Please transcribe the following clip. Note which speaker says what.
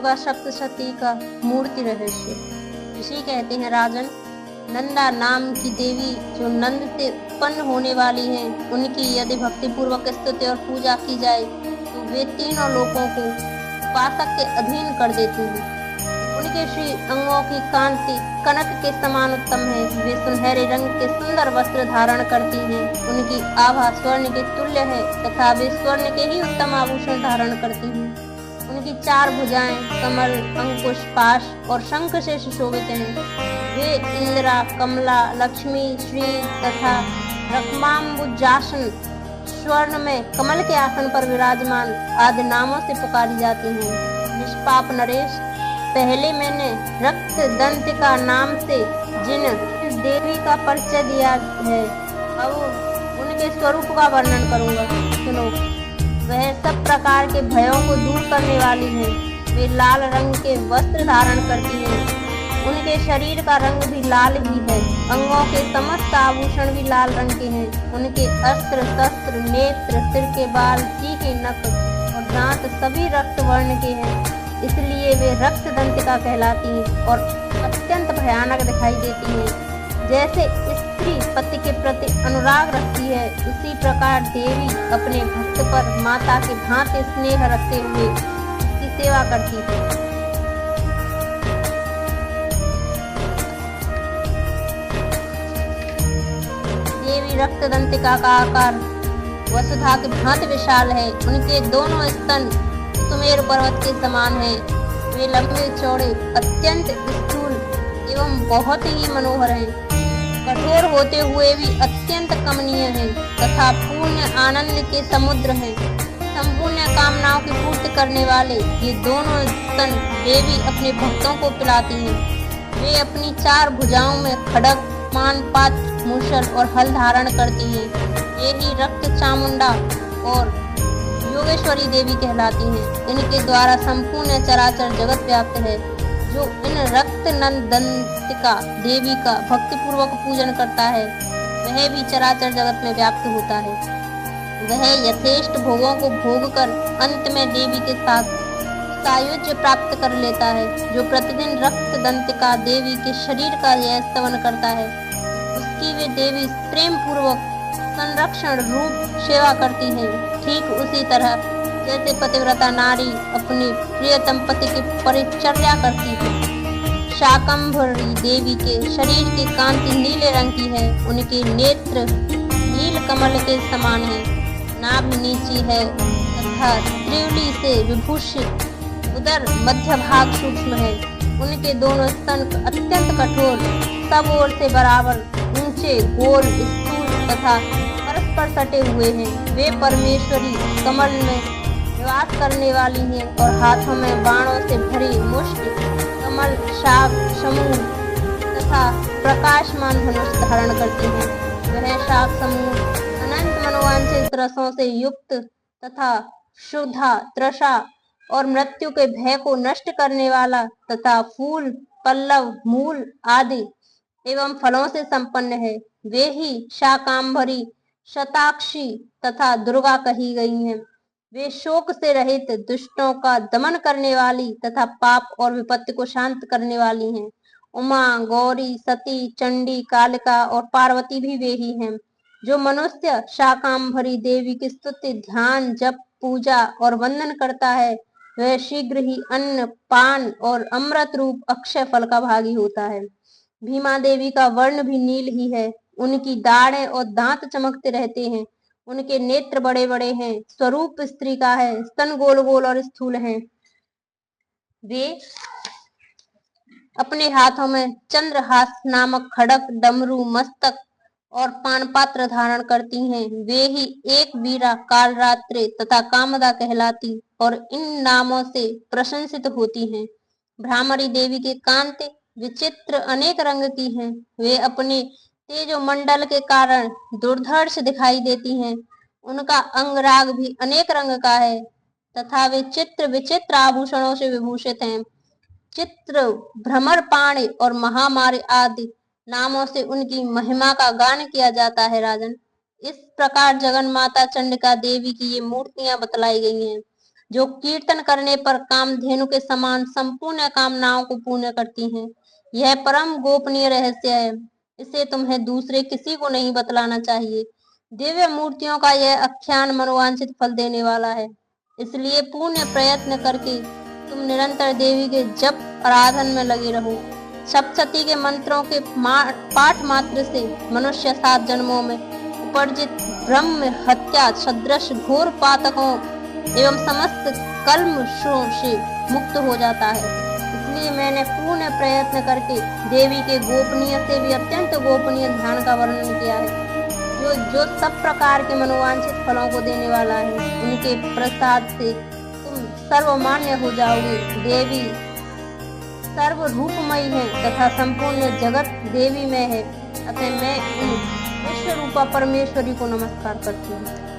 Speaker 1: दुर्गा सप्तशती का मूर्ति रहस्य। ऋषि कहते हैं, राजन, नंदा नाम की देवी जो नंद से उत्पन्न होने वाली हैं, उनकी यदि भक्ति पूर्वक स्तुति और पूजा की जाए तो वे तीनों लोकों को उपासक के अधीन कर देती हैं। उनके श्री अंगों की कांति कनक के समान उत्तम है। वे सुनहरे रंग के सुंदर वस्त्र धारण करती हैं। उनकी आभा स्वर्ण के तुल्य है तथा वे स्वर्ण के ही उत्तम आभूषण धारण करती हैं। उनकी 4 भुजाएं कमल, अंकुश, पाश और शंख से सुशोभित हैं। वे इंदिरा, कमला, लक्ष्मी, श्री तथा रक्माम्बुजासन, स्वर्ण में कमल के आसन पर विराजमान आदि नामों से पुकारी जाती हैं। निष्पाप नरेश, पहले मैंने रक्त दंतिका नाम से जिन देवी का परिचय दिया है, अब उनके स्वरूप का वर्णन करूंगा, सुनो। वह सब प्रकार के भयों को दूर करने वाली है। वे लाल रंग के वस्त्र धारण करती हैं। उनके शरीर का रंग भी लाल ही है। अंगों के समस्त आभूषण भी लाल रंग के हैं। उनके अस्त्र शस्त्र, नेत्र, सिर के बाल, तीखे नख और दांत सभी रक्त वर्ण के हैं। इसलिए वे रक्त दंतिका कहलाती हैं और अत्यंत भयानक दिखाई देती हैं। जैसे स्त्री पति के प्रति अनुराग रखती है, उसी प्रकार देवी अपने भक्त पर माता के भांति स्नेह रखते हुए उसकी सेवा करती है। देवी रक्त दंतिका का आकार वसुधा के भांति विशाल है। उनके दोनों स्तन सुमेरु पर्वत के समान है। वे लंबे चौड़े, अत्यंत स्थूल एवं बहुत ही मनोहर हैं। कठोर होते हुए भी अत्यंत कमनीय हैं तथा पूर्ण आनंद के समुद्र हैं। संपूर्ण कामनाओं की पूर्ति करने वाले ये दोनों स्तन देवी अपने भक्तों को पिलाती हैं। वे अपनी 4 भुजाओं में खड्ग, मान, पात्र, मूसल और हल धारण करती हैं। ये ही रक्त चामुंडा और योगेश्वरी देवी कहलाती हैं। इनके द्वारा संपूर्ण चराचर जगत व्याप्त है। जो इन रक्त नंदंतिका देवी का भक्ति पूर्वक पूजन करता है, वह भी चराचर जगत में व्याप्त होता है। वह यथेष्ट भोगों को भोग कर अंत में देवी के साथ सायुज्य प्राप्त कर लेता है। जो प्रतिदिन रक्त दंतिका देवी के शरीर का यह स्तवन करता है, उसकी वे देवी प्रेम पूर्वक संरक्षण रूप सेवा करती है। ठीक उसी तरह जैसे पतिव्रता नारी अपनी प्रियतम पति की परिचर्या करती है। शाकंभरी देवी के शरीर की कांति नीले रंग की है। उनके नेत्र नील कमल के समान है। नाभि नीची है तथा त्रिवली से विभूषित। उदर मध्य भाग सूक्ष्म है। उनके दोनों स्तन अत्यंत कठोर, सब ओर से बराबर, ऊंचे, गोल, स्थूल तथा परस्पर सटे हुए हैं। वे परमेश्वरी कमल में निवास करने वाली हैं और हाथों में बाणों से भरी मुष्टि, कमल, शाख, समूह तथा प्रकाशमान धनुष धारण करती हैं। वह शाख समूह अनंत मनोवांछित रसों से युक्त तथा क्षुधा, तृषा और मृत्यु के भय को नष्ट करने वाला तथा फूल, पल्लव, मूल आदि एवं फलों से संपन्न है। वे ही शाकांभरी, शताक्षी तथा दुर्गा कही गई हैं। वे शोक से रहित, दुष्टों का दमन करने वाली तथा पाप और विपत्ति को शांत करने वाली हैं। उमा, गौरी, सती, चंडी, कालिका और पार्वती भी वे ही हैं। जो मनुष्य शाकांभरी देवी की स्तुति, ध्यान, जप, पूजा और वंदन करता है, वह शीघ्र ही अन्न, पान और अमृत रूप अक्षय फल का भागी होता है। भीमा देवी का वर्ण भी नील ही है। उनकी दाढ़ें और दांत चमकते रहते हैं। उनके नेत्र बड़े बड़े हैं। स्वरूप स्त्री का है। स्तन गोल गोल और स्थूल हैं। वे अपने हाथों में चंद्रहास नामक खड़ग, डमरू, मस्तक और पानपात्र धारण करती हैं। वे ही एक वीरा, कालरात्रि तथा कामदा कहलाती और इन नामों से प्रशंसित होती हैं। भ्रामरी देवी की कांति विचित्र अनेक रंग की हैं। वे अपने तेजो मंडल के कारण दुर्धर्ष दिखाई देती हैं। उनका अंगराग भी अनेक रंग का है तथा वे चित्र विचित्र आभूषणों से विभूषित हैं। चित्र, भ्रमर पाणी और महामारी आदि नामों से उनकी महिमा का गान किया जाता है। राजन, इस प्रकार जगन माता चंडिका देवी की ये मूर्तियां बतलाई गई हैं, जो कीर्तन करने पर कामधेनु के समान संपूर्ण कामनाओं को पूर्ण करती हैं। यह परम गोपनीय रहस्य है, इसे तुम्हें दूसरे किसी को नहीं बतलाना चाहिए। दिव्य मूर्तियों का यह आख्यान मनोवांछित फल देने वाला है, इसलिए पूर्ण प्रयत्न करके तुम निरंतर देवी के जप आराधन में लगे रहो। सप्तशती के मंत्रों के पाठ मात्र से मनुष्य 7 जन्मों में उपर्जित ब्रह्म हत्या सदृश घोर पातकों एवं समस्त कल्मषों से मुक्त हो जाता है। इसलिए मैंने पूर्ण प्रयत्न करके देवी के गोपनीय से भी अत्यंत गोपनीय ध्यान का वर्णन किया है, जो सब प्रकार के मनोवांछित फलों को देने वाला है। उनके प्रसाद से तुम सर्वमान्य हो जाओगे। देवी सर्व रूपमयी है तथा संपूर्ण जगत देवी में है, अतः मैं विश्व रूपा परमेश्वरी को नमस्कार करती हूँ।